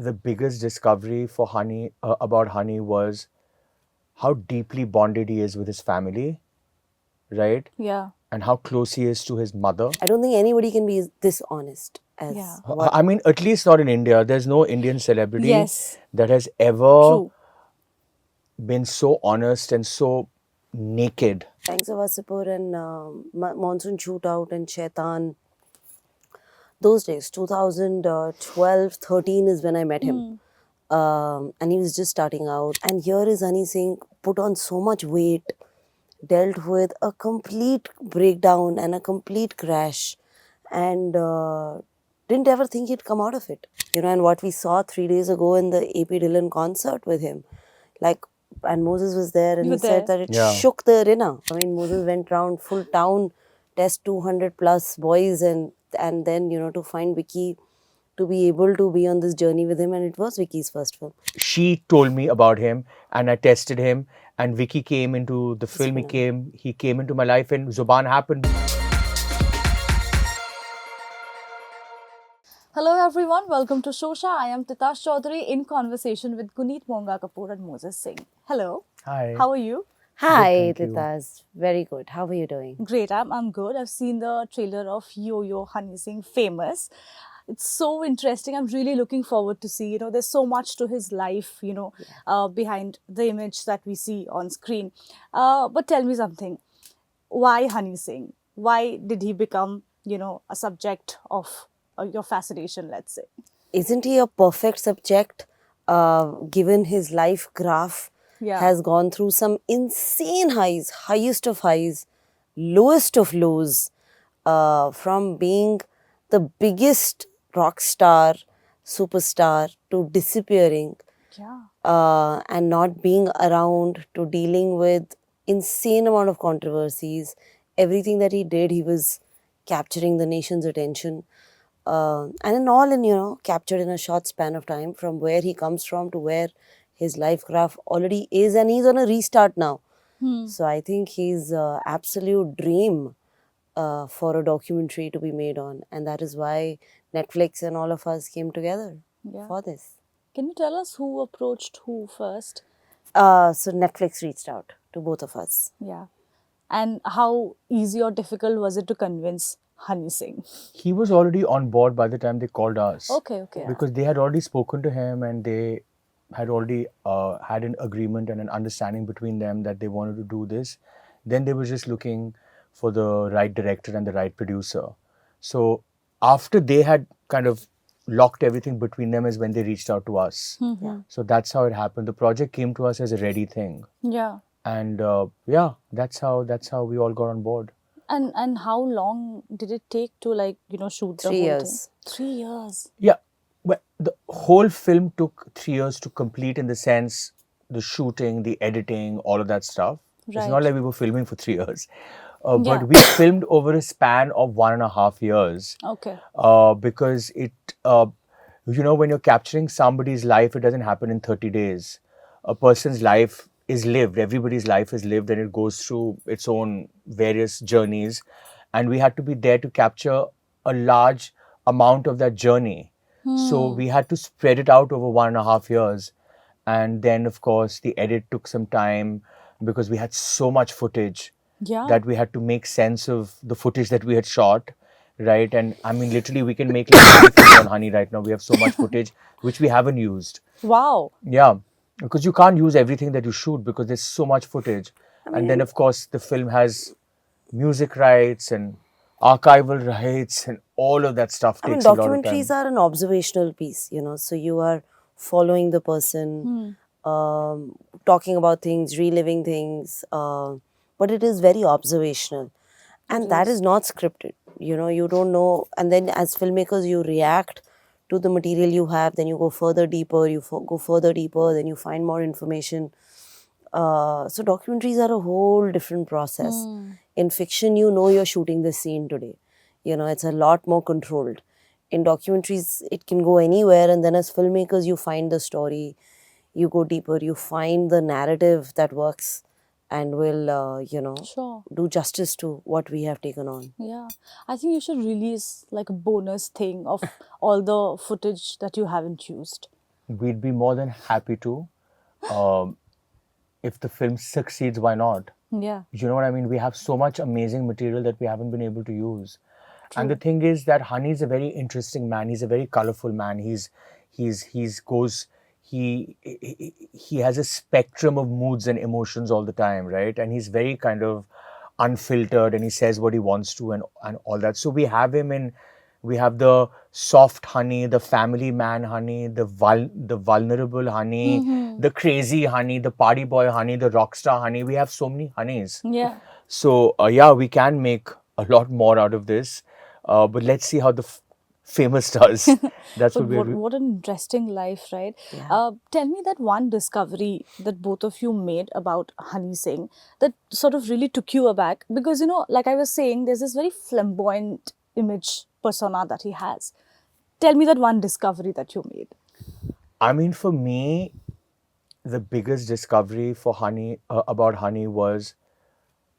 the biggest discovery for Honey about Honey was how deeply bonded he is with his family, right? Yeah. And how close he is to his mother. I don't think anybody can be this honest as Yeah. what. I mean, at least not in India. There's no Indian celebrity Yes. that has ever True. been so honest and so naked. Thanks of Asipur and Monsoon Shootout and Shaitan. Those days, 2012, 13 is when I met him. And he was just starting out. And here is Honey Singh, put on so much weight, dealt with a complete breakdown and a complete crash, and didn't ever think he'd come out of it. And what we saw 3 days ago in the AP Dillon concert with him, and Mozez was there, and You he were said there. that it Yeah. shook the arena. I mean, Mozez went round full town, test 200 plus boys, and then to find Vicky, to be able to be on this journey with him, and it was Vicky's first film. She told me about him, and I tested him. And Vicky came into the film. He came into my life, and Zubaan happened. Hello everyone, welcome to Showsha. I am Titas Chowdhury in conversation with Guneet Monga, Kapoor and Mozez Singh. Hello. Hi. How are you? Hi, thank you. Titas. Very good. How are you doing? Great, I'm good. I've seen the trailer of Yo-Yo Honey Singh Famous. It's so interesting. I'm really looking forward to see, there's so much to his life, behind the image that we see on screen. But tell me something. Why Honey Singh? Why did he become, a subject of your fascination, let's say? Isn't he a perfect subject, given his life graph Yeah. has gone through some insane highs, highest of highs, lowest of lows, from being the biggest rock star, superstar, to disappearing, Yeah. and not being around, to dealing with insane amount of controversies. Everything that he did, he was capturing the nation's attention. And captured in a short span of time, from where he comes from to where his life graph already is, and he's on a restart now. So I think he's absolute dream for a documentary to be made on, and that is why Netflix and all of us came together for this. Can you tell us who approached who first? So Netflix reached out to both of us. Yeah. And how easy or difficult was it to convince Honey Singh? He was already on board by the time they called us. Okay. Because they had already spoken to him, and they had already had an agreement and an understanding between them that they wanted to do this. Then they were just looking for the right director and the right producer. So after they had kind of locked everything between them is when they reached out to us. So that's how it happened. The project came to us as a ready thing. Yeah. And that's how we all got on board. And how long did it take to shoot the 3 whole years. thing? 3 years. Yeah, well, the whole film took 3 years to complete, in the sense the shooting, the editing, all of that stuff. It's Right. not like we were filming for 3 years. Yeah. But we filmed over a span of 1.5 years. Okay. Because when you're capturing somebody's life, it doesn't happen in 30 days. A person's life is lived, everybody's life is lived, and it goes through its own various journeys. And we had to be there to capture a large amount of that journey. So we had to spread it out over 1.5 years. And then, of course, the edit took some time because we had so much footage. Yeah. That we had to make sense of the footage that we had shot, right? And I mean, literally, we can make like 3 films on Honey right now. We have so much footage which we haven't used. Wow. Yeah, because you can't use everything that you shoot because there's so much footage. And then, of course, the film has music rights and archival rights, and all of that stuff I mean, takes a lot of time. documentaries are an observational piece, so you are following the person, talking about things, reliving things, but it is very observational. And that is not scripted. You don't know. And then as filmmakers, you react to the material you have, then you go further deeper, go further deeper, then you find more information. So documentaries are a whole different process. In fiction, you're shooting this scene today. It's a lot more controlled. In documentaries, it can go anywhere, and then as filmmakers, you find the story, you go deeper, you find the narrative that works and will, Sure. do justice to what we have taken on. Yeah. I think you should release like a bonus thing of all the footage that you haven't used. we'd be more than happy to. Um, if the film succeeds, why not? Yeah. You know what I mean? We have so much amazing material that we haven't been able to use. And the True. thing is that Honey is a very interesting man. He's a very colorful man. He's goes he has a spectrum of moods and emotions all the time, right? And he's very kind of unfiltered, and he says what he wants to, and all that. So we have the soft Honey, the family man Honey, the vulnerable Honey, Mm-hmm. the crazy Honey, the party boy Honey, the rock star Honey. We have so many Honeys. Yeah. So yeah, we can make a lot more out of this, but let's see how the famous does. That's But what we're. what an interesting life, right? Yeah. Tell me that one discovery that both of you made about Honey Singh that sort of really took you aback, because like I was saying, there's this very flamboyant image persona that he has. Tell me that one discovery that you made. I mean, for me, the biggest discovery for Honey about Honey was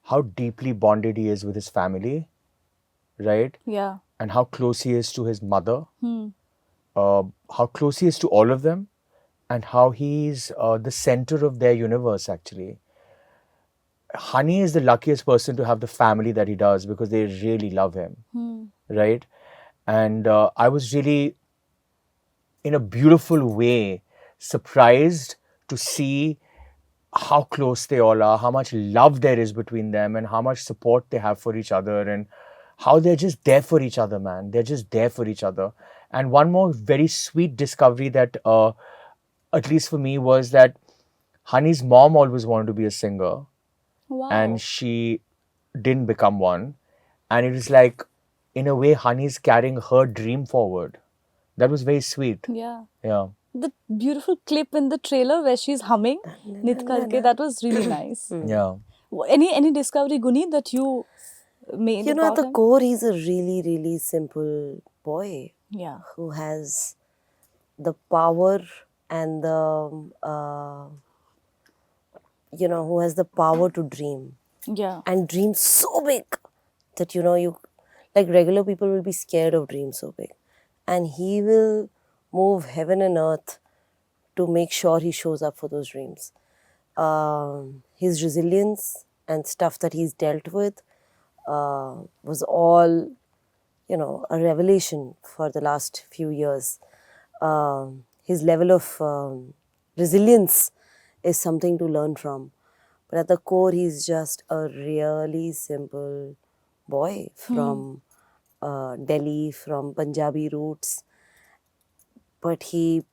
how deeply bonded he is with his family, right? Yeah. And how close he is to his mother, Hmm. how close he is to all of them, and how he's the center of their universe, actually. Honey is the luckiest person to have the family that he does because they really love him, right? And I was really, in a beautiful way, surprised to see how close they all are, how much love there is between them, and how much support they have for each other, and how they're just there for each other, man. They're just there for each other. And one more very sweet discovery that, at least for me, was that Honey's mom always wanted to be a singer, and Wow. she didn't become one. And it is like, in a way, Honey's carrying her dream forward. That was very sweet. Yeah. Yeah. The beautiful clip in the trailer where she's humming Nit Karke, that was really nice. Yeah. Any discovery, Guneet, that you made You know, at about the him? core, he's a really, really simple boy Yeah. who has the power and who has the power to dream Yeah. and dream so big that, you like regular people will be scared of dreams so big. And he will move heaven and earth to make sure he shows up for those dreams. His resilience and stuff that he's dealt with was all, a revelation for the last few years. His level of resilience is something to learn from. But at the core, he's just a really simple boy from Delhi, from Punjabi roots. But he,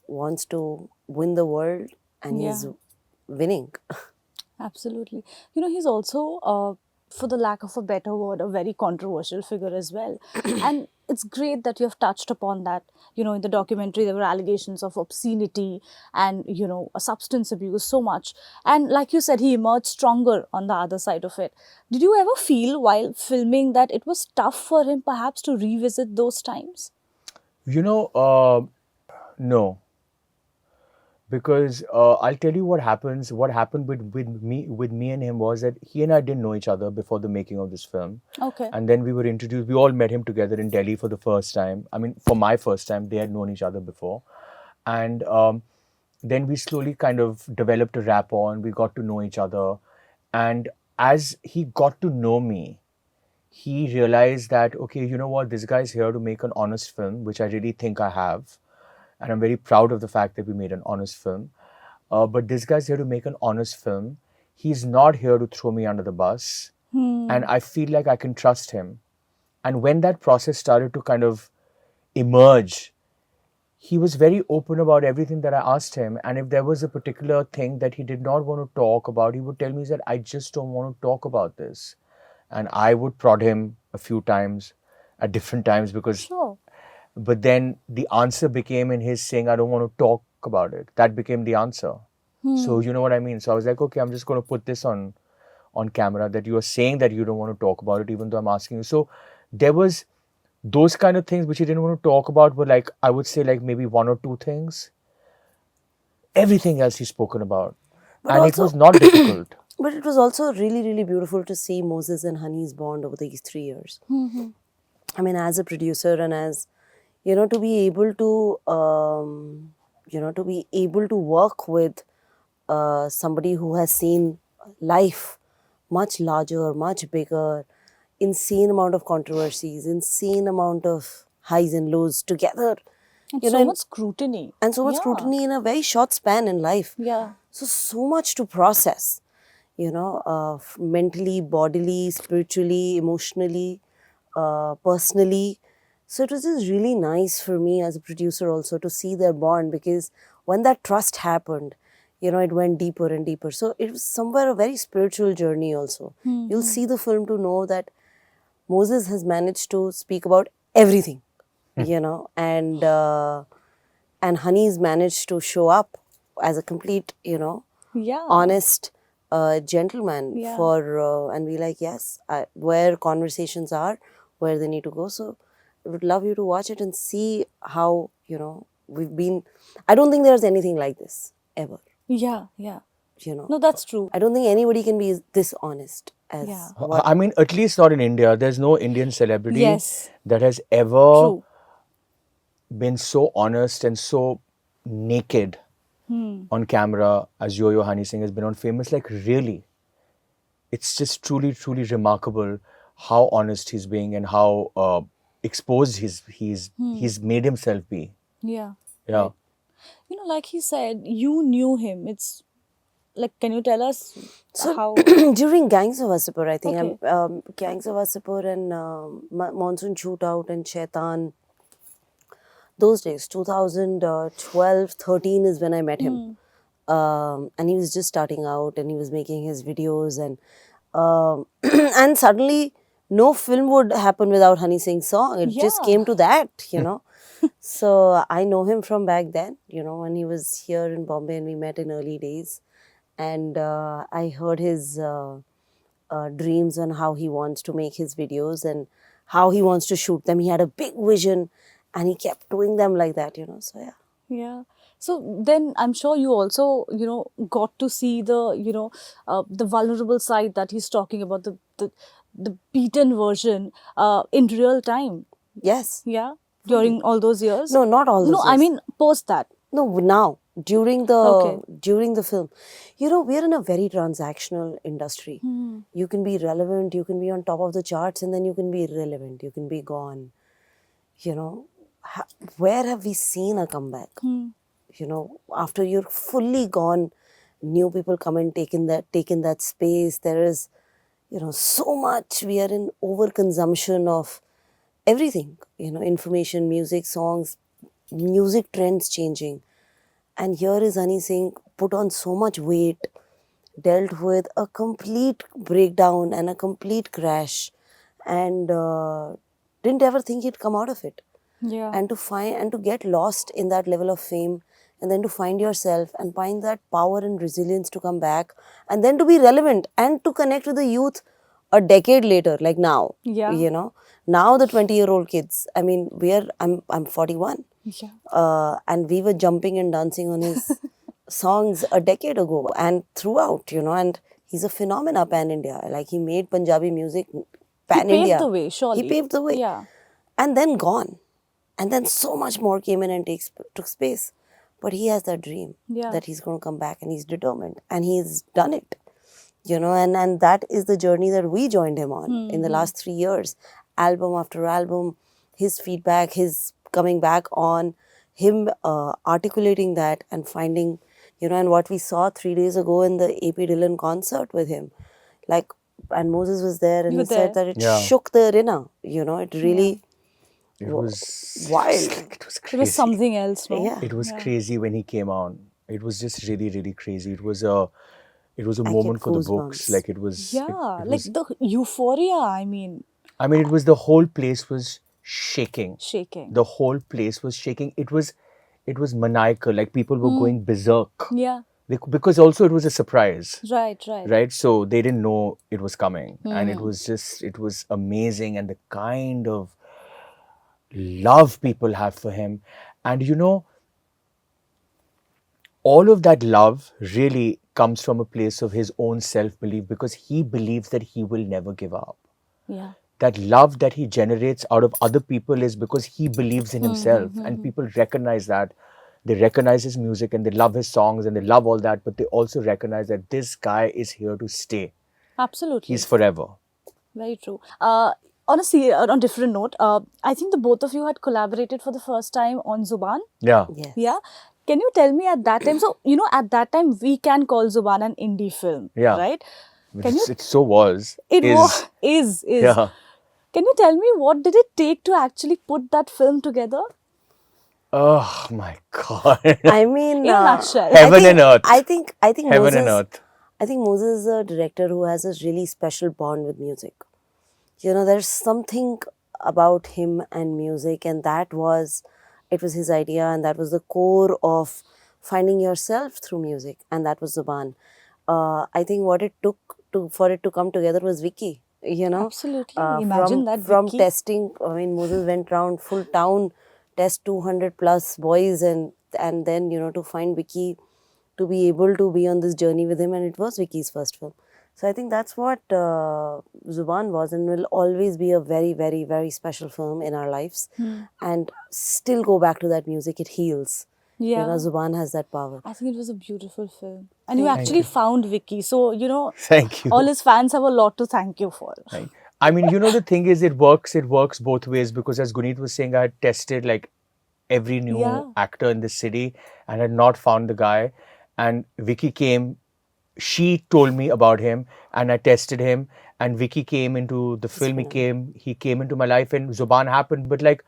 wants to win the world, and he's Yeah. winning. Absolutely. He's also, for the lack of a better word, a very controversial figure as well. And it's great that you have touched upon that. In the documentary, there were allegations of obscenity and, a substance abuse, so much. And like you said, he emerged stronger on the other side of it. Did you ever feel while filming that it was tough for him perhaps to revisit those times? You know, no. Because I'll tell you what happens. What happened with me and him was that he and I didn't know each other before the making of this film, Okay. and then we were introduced. We all met him together in Delhi for the first time. I mean, for my first time, they had known each other before, and then we slowly kind of developed a rapport, and we got to know each other. And as he got to know me, he realized that, okay, you know what, this guy's here to make an honest film, which I really think I have. And I'm very proud of the fact that we made an honest film. But this guy's here to make an honest film. He's not here to throw me under the bus. And I feel like I can trust him. And when that process started to kind of emerge, he was very open about everything that I asked him. And if there was a particular thing that he did not want to talk about, he would tell me that I just don't want to talk about this. And I would prod him a few times at different times because Sure. but then the answer became in his saying, I don't want to talk about it. That became the answer. So you know what I mean? So I was like, okay, I'm just going to put this on camera that you are saying that you don't want to talk about it, even though I'm asking you. So there was those kind of things which he didn't want to talk about were like, I would say like maybe one or two things. Everything else he's spoken about. But And it also- was not difficult. But it was also really, really beautiful to see Mozez and Honey's bond over these 3 years. I mean, as a producer and as, to be able to, to be able to work with somebody who has seen life much larger, much bigger, insane amount of controversies, insane amount of highs and lows together, And you know, so in- much scrutiny. and so much Yeah. scrutiny in a very short span in life. Yeah. So much to process, mentally, bodily, spiritually, emotionally, personally. So it was just really nice for me as a producer also to see their bond, because when that trust happened, it went deeper and deeper. So it was somewhere a very spiritual journey also. You'll see the film to know that Mozez has managed to speak about everything, and Honey's managed to show up as a complete, Yeah. honest gentleman Yeah. and be like, yes, where conversations are, where they need to go. So I would love you to watch it and see how, we've been. I don't think there's anything like this ever, Yeah. Yeah. you know. No, that's true. I don't think anybody can be this honest as Yeah. what. I mean, at least not in India. There's no Indian celebrity Yes. that has ever True. been so honest and so naked on camera as Yo-Yo Honey Singh has been on Famous. Like, really, it's just truly, truly remarkable how honest he's being and how exposed he's made himself be. Yeah. Yeah. Like he said, you knew him. It's like, can you tell us So how? during Gangs of Wasseypur, I think Okay. Gangs of Wasseypur and Monsoon Shootout and Shaitan, those days, 2012, 13 is when I met him. And he was just starting out and he was making his videos and suddenly no film would happen without Honey Singh's song. It just Yeah. came to that. So I know him from back then, when he was here in Bombay and we met in early days. And I heard his dreams on how he wants to make his videos and how he wants to shoot them. He had a big vision and he kept doing them like that, so yeah. Yeah. So then I'm sure you also, got to see the, the vulnerable side that he's talking about, the beaten version in real time. Yes. Yeah. During all those years. No, not all those No, I years. mean post that. No, now during the Okay. during the film, we're in a very transactional industry. You can be relevant, you can be on top of the charts, and then you can be irrelevant. You can be gone. Where have we seen a comeback? After you're fully gone, new people come and take in that space. There is, so much. We are in overconsumption of everything. Information, music, songs, music trends changing. And here is Honey Singh put on so much weight, dealt with a complete breakdown and a complete crash, and didn't ever think he'd come out of it. Yeah. And to get lost in that level of fame, and then to find yourself and find that power and resilience to come back, and then to be relevant and to connect with the youth a decade later, like now. Yeah. Now the 20-year-old kids. I mean, I'm 41. Yeah. And we were jumping and dancing on his songs a decade ago and throughout, and he's a phenomena pan-India. Like, he made Punjabi music pan-India. Paved the way, surely. He paved the way. Yeah. And then gone. And then so much more came in and took space. But he has that dream Yeah. that he's going to come back, and he's determined and he's done it. And that is the journey that we joined him on in the last 3 years. Album after album, his feedback, his coming back on, him articulating that and finding, and what we saw 3 days ago in the AP Dillon concert with him. Like, and Mozez was there and You he were said there. that it Yeah. shook the arena. It really It was wild. It was It crazy. was something else, no? Yeah. It was crazy when he came on. It was just really, really crazy. It was a I moment get for the goosebumps. books. Like, it was. Yeah. It Like was, the euphoria, I mean, I mean, it was, the whole place was shaking. shaking. The whole place was shaking. It was maniacal. Like, people were going berserk. Yeah. Because also it was a surprise. Right, right. Right? So they didn't know it was coming. And it was amazing. And the kind of love people have for him. And all of that love really comes from a place of his own self-belief, because he believes that he will never give up. Yeah. that love that he generates out of other people is because he believes in himself, and people recognize that. They recognize his music and they love his songs and they love all that, but they also recognize that this guy is here to stay. Absolutely. He's forever. Very true. On a different note, I think the both of you had collaborated for the first time on Zubaan. Yeah. Yes. Yeah. Can you tell me at that time? So, at that time, we can call Zubaan an indie film. Yeah. Right? Can you? It so was. It is. is. Yeah. Can you tell me what did it take to actually put that film together? Oh my God. I mean, In a nutshell. Heaven and earth. I think Heaven Mozez, and earth. I think Mozez is a director who has a really special bond with music. There's something about him and music, and it was his idea, and that was the core of finding yourself through music, and that was Zubaan. I think what it took for it to come together was Vicky. Absolutely. Imagine that, from Vicky. testing. I mean, Mozez went around full town, test 200 plus boys, and then to find Vicky, to be able to be on this journey with him, and it was Vicky's first film. So I think that's what Zubaan was, and will always be a very, very, very special film in our lives. And still go back to that music, it heals. Yeah. Zubaan has that power. I think it was a beautiful film. And you actually found Vicky. So, Thank you. all his fans have a lot to thank you for. I mean, the thing is, it works both ways, because as Guneet was saying, I had tested like every new actor in the city and had not found the guy. And Vicky came, she told me about him and I tested him, and Vicky came into the film. He came into my life, and Zubaan happened. But like,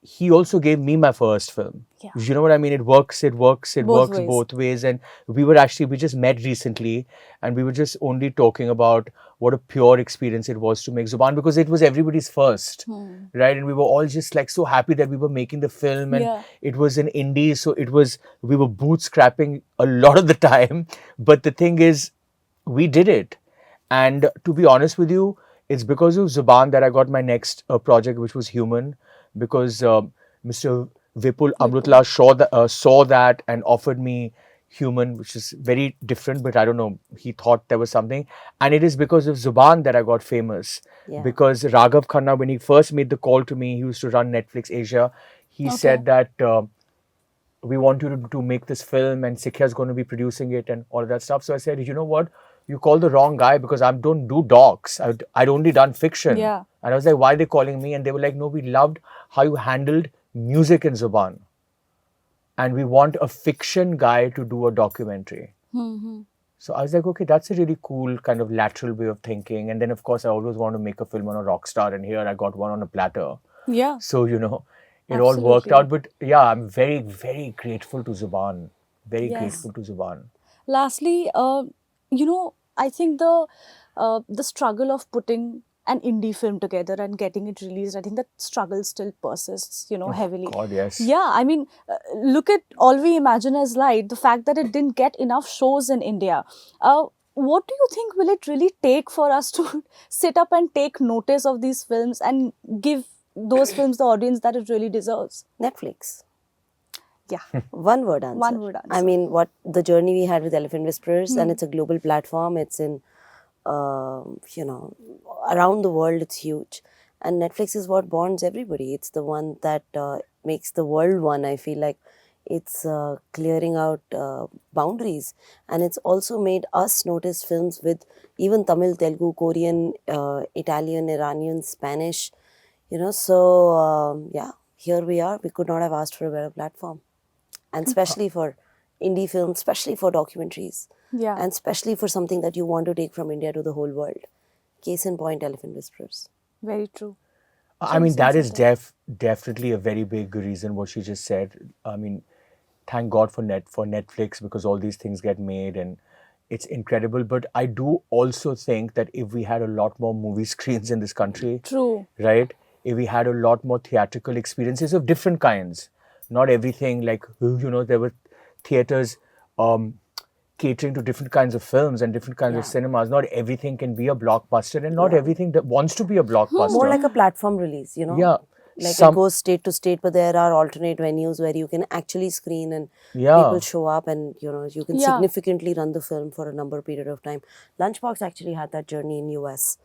he also gave me my first film. Yeah. You know what I mean? It works ways. both ways. And we just met recently, and we were just only talking about what a pure experience it was to make Zubaan, because it was everybody's first, right? And we were all just like so happy that we were making the film, and it was an indie. So we were bootstrapping a lot of the time. But the thing is, we did it. And to be honest with you, it's because of Zubaan that I got my next project, which was Human, because Mr. Vipul Amrutla saw that and offered me Human, which is very different, but I don't know, he thought there was something. And it is because of Zubaan that I got famous. Yeah. Because Raghav Khanna, when he first made the call to me, he used to run Netflix Asia, he said that we want you to make this film, and Sikya is going to be producing it and all of that stuff. So I said, you know what? You called the wrong guy, because I don't do docs. I'd only done fiction. Yeah. And I was like, why are they calling me? And they were like, no, we loved how you handled music in Zubaan. And we want a fiction guy to do a documentary. So I was like, okay, that's a really cool kind of lateral way of thinking. And then, of course, I always want to make a film on a rock star. And here I got one on a platter. Yeah. So, it all worked out. But yeah, I'm very, very grateful to Zubaan. Very grateful to Zubaan. Lastly, I think the struggle of putting an indie film together and getting it released, I think that struggle still persists, heavily. God, yes. Yeah, I mean, look at All We Imagine As Light, the fact that it didn't get enough shows in India. What do you think will it really take for us to sit up and take notice of these films and give those films the audience that it really deserves? Netflix. Yeah. One word answer. One word answer. I mean, what the journey we had with Elephant Whisperers, and it's a global platform. It's in, around the world, it's huge. And Netflix is what bonds everybody. It's the one that makes the world one. I feel like it's clearing out boundaries. And it's also made us notice films with even Tamil, Telugu, Korean, Italian, Iranian, Spanish. So here we are. We could not have asked for a better platform. And especially for indie films, especially for documentaries. Yeah. And especially for something that you want to take from India to the whole world. Case in point, Elephant Whisperers. Very true. I mean, that is definitely a very big reason what she just said. I mean, thank God for Netflix, because all these things get made and it's incredible. But I do also think that if we had a lot more movie screens in this country, True. Right? If we had a lot more theatrical experiences of different kinds, not everything like, there were theaters catering to different kinds of films and different kinds of cinemas. Not everything can be a blockbuster, and not everything that wants to be a blockbuster. More like a platform release, Yeah. Like it goes state to state, but there are alternate venues where you can actually screen and people show up, and you can significantly run the film for a number period of time. Lunchbox actually had that journey in US.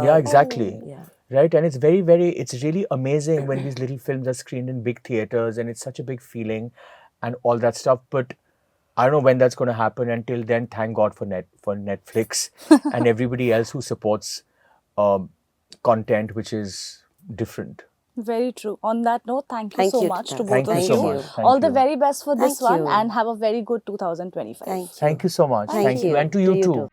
Yeah, exactly. Yeah. right? And it's very, very, it's really amazing when these little films are screened in big theaters, and it's such a big feeling and all that stuff. But I don't know when that's going to happen. Until then, thank God for Netflix and everybody else who supports um, content which is different. Very true. On that note, thank you Thank so you, much to Titas. both Thank of you Thank so you. much. you. Thank All the you. very best for this Thank one, you. and have a very good 2025. Thank you. Thank you so much. Thank Thank you. And to you too.